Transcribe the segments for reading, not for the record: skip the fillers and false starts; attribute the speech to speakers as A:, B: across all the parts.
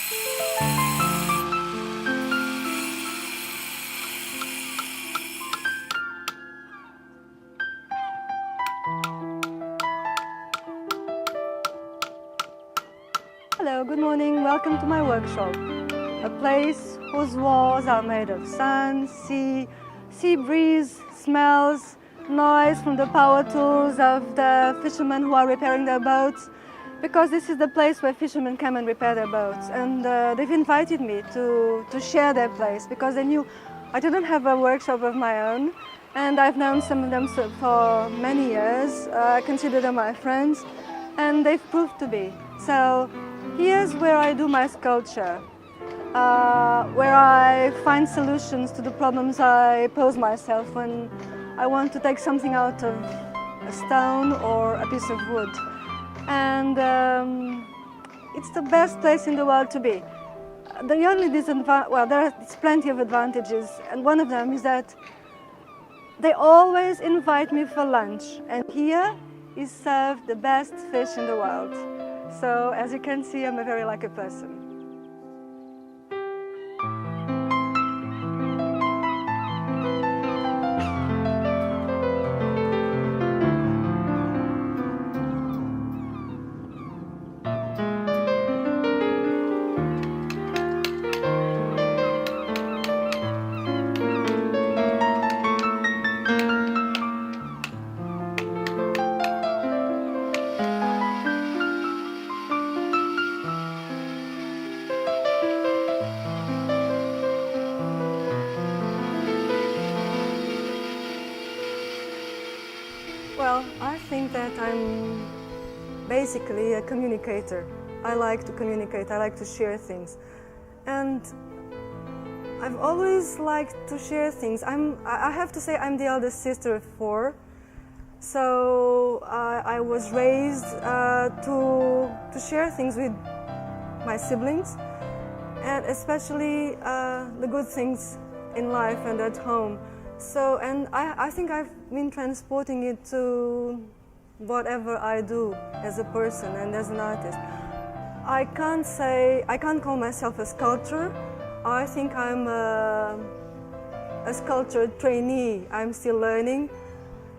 A: Hello, good morning. Welcome to my workshop. A place whose walls are made of sun, sea breeze, smells, noise from the power tools of the fishermen who are repairing their boats. Because this is the place where fishermen come and repair their boats. And they've invited me to share their place because they knew I didn't have a workshop of my own. And I've known some of them for many years. I consider them my friends. And they've proved to be. So here's where I do my sculpture, where I find solutions to the problems I pose myself when I want to take something out of a stone or a piece of wood. And it's the best place in the world to be. The only disadvantage, well, there's plenty of advantages, and one of them is that they always invite me for lunch, and here is served the best fish in the world. So, as you can see, I'm a very lucky person. Well, I think that I'm basically a communicator. I like to communicate, I like to share things. And I've always liked to share things. I have to say I'm the eldest sister of 4. So I was raised to share things with my siblings, and especially the good things in life and at home. So, and I think I've been transporting it to whatever I do as a person and as an artist. I can't call myself a sculptor. I think I'm a sculpture trainee. I'm still learning,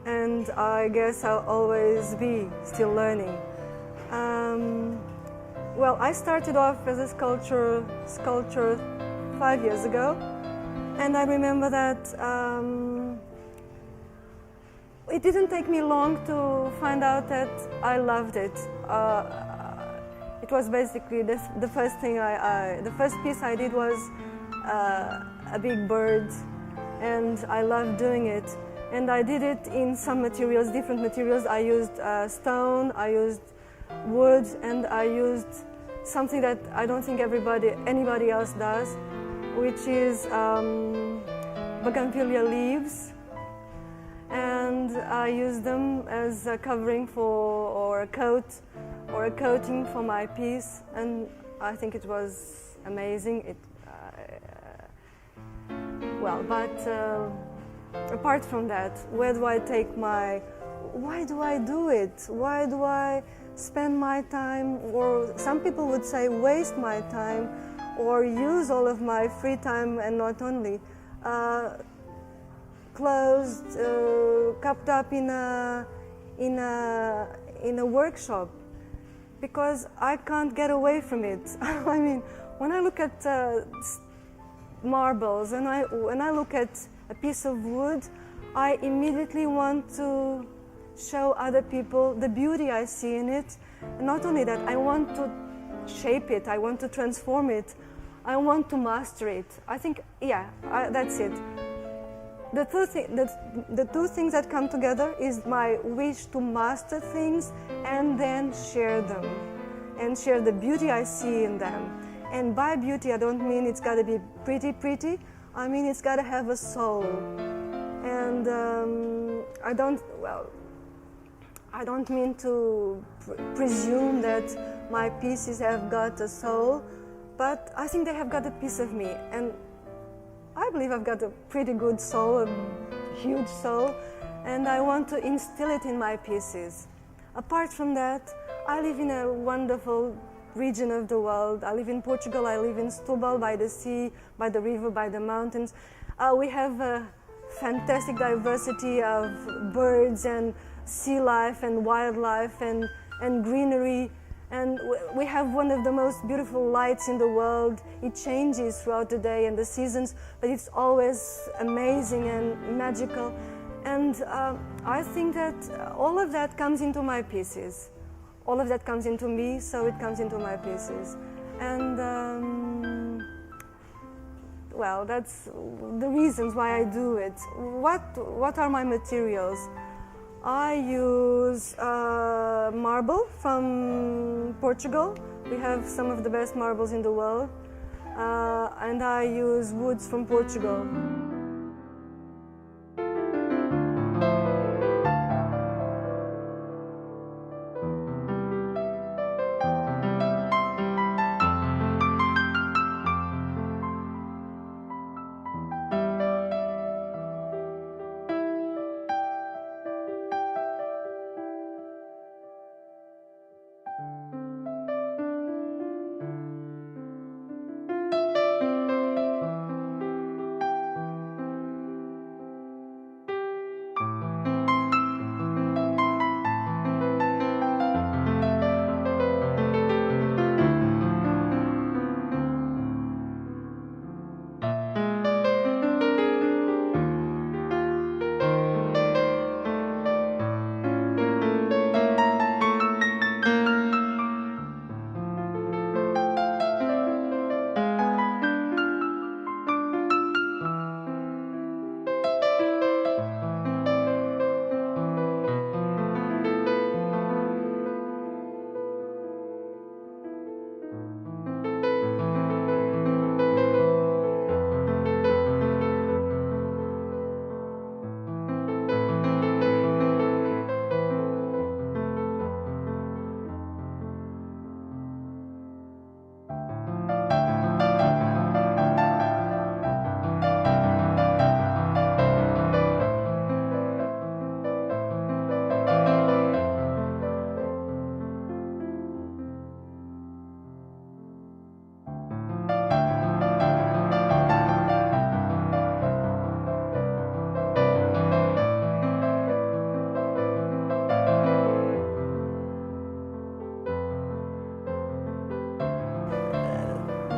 A: and I guess I'll always be still learning. Well, I started off as a sculptor 5 years ago. And I remember that it didn't take me long to find out that I loved it. It was basically the first thing the first piece I did was a big bird, and I loved doing it. And I did it in some materials, different materials. I used stone, I used wood, and I used something that I don't think anybody else does, which is bougainvillea leaves, and I use them as a covering or a coating for my piece, and I think it was amazing. Apart from that, where do I take why do I do it? Why do I spend my time, or some people would say waste my time, or use all of my free time and not only closed, cupped up in a workshop, because I can't get away from it. I mean, when I look at marbles and when I look at a piece of wood, I immediately want to show other people the beauty I see in it. And not only that, I want to shape it, I want to transform it, I want to master it. I think, that's it. The two things that come together is my wish to master things and then share them, and share the beauty I see in them. And by beauty, I don't mean it's got to be pretty. I mean it's got to have a soul. And I don't mean to presume that my pieces have got a soul, but I think they have got a piece of me, and I believe I've got a pretty good soul, a huge soul, and I want to instill it in my pieces. Apart from that, I live in a wonderful region of the world. I live in Portugal, I live in Setúbal, by the sea, by the river, by the mountains. We have a fantastic diversity of birds and sea life and wildlife and greenery. And we have one of the most beautiful lights in the world. It changes throughout the day and the seasons, but it's always amazing and magical. And I think that all of that comes into my pieces. All of that comes into me, so it comes into my pieces. And well, that's the reasons why I do it. What are my materials? I use marble from Portugal. We have some of the best marbles in the world. And I use woods from Portugal.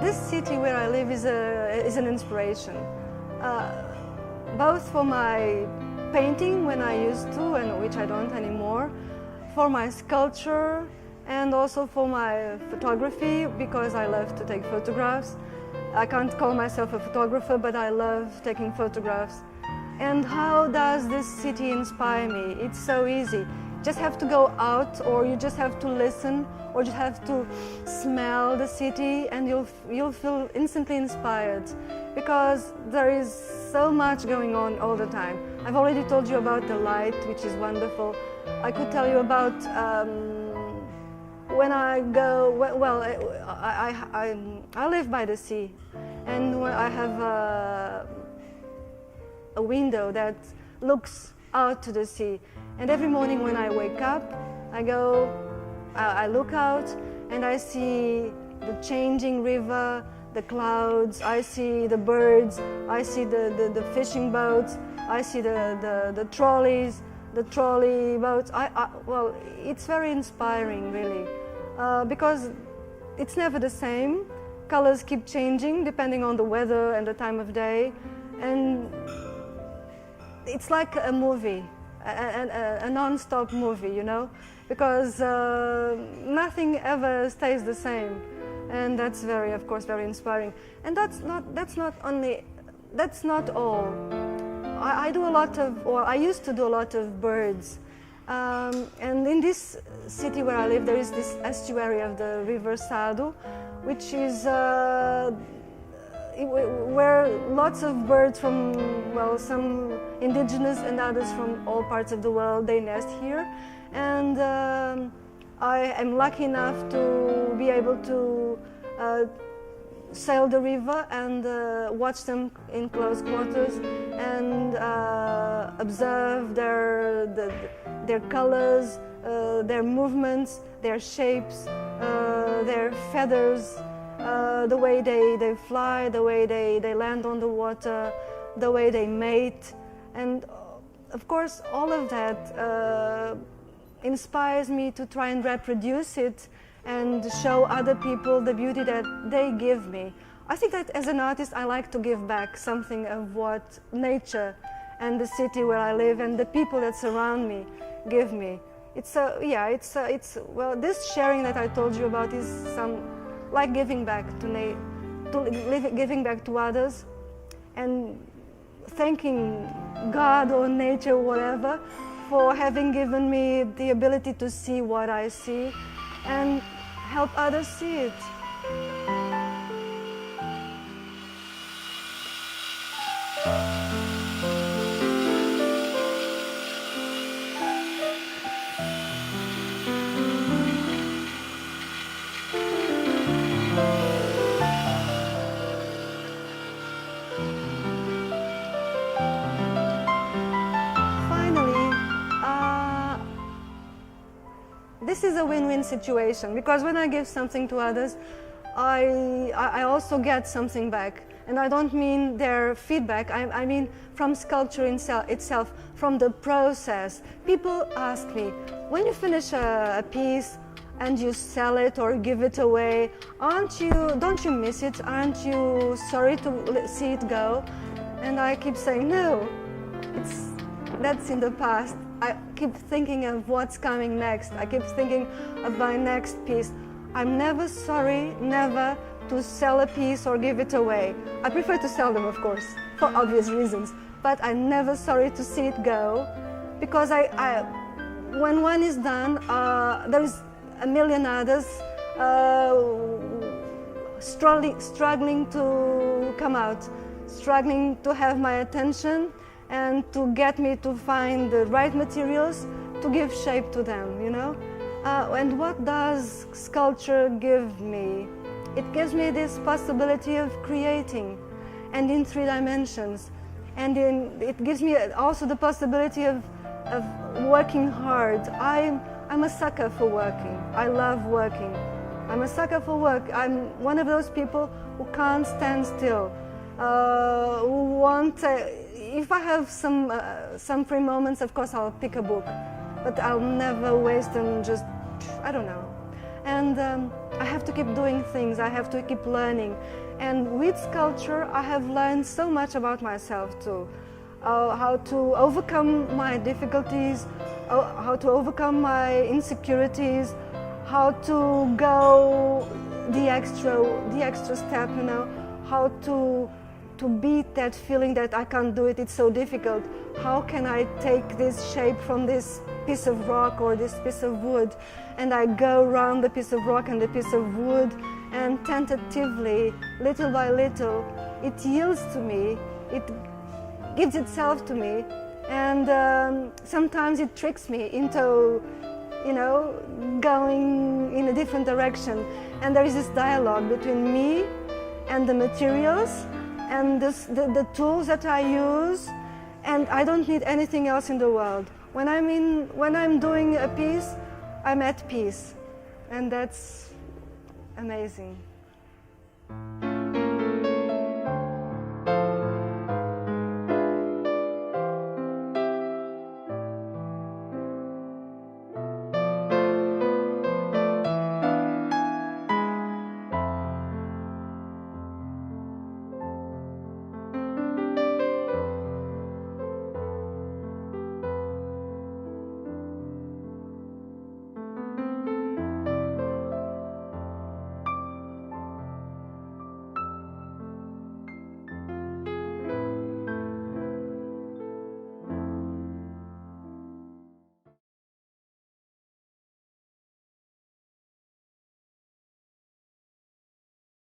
A: This city where I live is an inspiration, both for my painting when I used to, and which I don't anymore, for my sculpture, and also for my photography, because I love to take photographs. I can't call myself a photographer, but I love taking photographs. And how does this city inspire me? It's so easy. You just have to go out, or you just have to listen, or you have to smell the city, and you'll feel instantly inspired, because there is so much going on all the time. I've already told you about the light, which is wonderful. I could tell you about when I go, well, I live by the sea, and I have a window that looks out to the sea. And every morning when I wake up, I look out and I see the changing river, the clouds, I see the birds, I see the fishing boats, I see the trolleys, the trolley boats. Well, it's very inspiring, really, because it's never the same. Colors keep changing depending on the weather and the time of day, and it's like a movie, a non-stop movie, you know, because nothing ever stays the same, and that's of course, very inspiring. And that's not all. I do a lot of, or I used to do a lot of birds, and in this city where I live, there is this estuary of the river Sado, which is where lots of birds from, well, some indigenous and others from all parts of the world, they nest here. And I am lucky enough to be able to sail the river and watch them in close quarters and observe their colors, their movements, their shapes, their feathers, the way they fly, the way they land on the water, the way they mate. And of course, all of that inspires me to try and reproduce it and show other people the beauty that they give me. I think that as an artist, I like to give back something of what nature and the city where I live and the people that surround me give me. Well, this sharing that I told you about is like giving back giving back to others, and thanking God or nature, whatever, for having given me the ability to see what I see and help others see it. This is a win-win situation, because when I give something to others, I also get something back. And I don't mean their feedback, I mean from sculpture itself, from the process. People ask me, when you finish a piece and you sell it or give it away, don't you miss it? Aren't you sorry to see it go? And I keep saying, no, that's in the past. I keep thinking of what's coming next. I keep thinking of my next piece. I'm never sorry, never, to sell a piece or give it away. I prefer to sell them, of course, for obvious reasons. But I'm never sorry to see it go, because when one is done, there's a million others struggling to come out, struggling to have my attention, and to get me to find the right materials to give shape to them, you know? And what does sculpture give me? It gives me this possibility of creating, and in 3 dimensions. And it gives me also the possibility of working hard. I'm a sucker for working. I love working. I'm a sucker for work. I'm one of those people who can't stand still, who want... if I have some free moments, of course I'll pick a book, but I'll never waste them just, I don't know. And I have to keep doing things, I have to keep learning. And with sculpture, I have learned so much about myself too. How to overcome my difficulties, how to overcome my insecurities, how to go the extra step, you know, how to beat that feeling that I can't do it, it's so difficult. How can I take this shape from this piece of rock or this piece of wood, and I go around the piece of rock and the piece of wood, and tentatively, little by little, it yields to me, it gives itself to me, and sometimes it tricks me into, you know, going in a different direction. And there is this dialogue between me and the materials, and the tools that I use, and I don't need anything else in the world. When I'm doing a piece, I'm at peace, and that's amazing.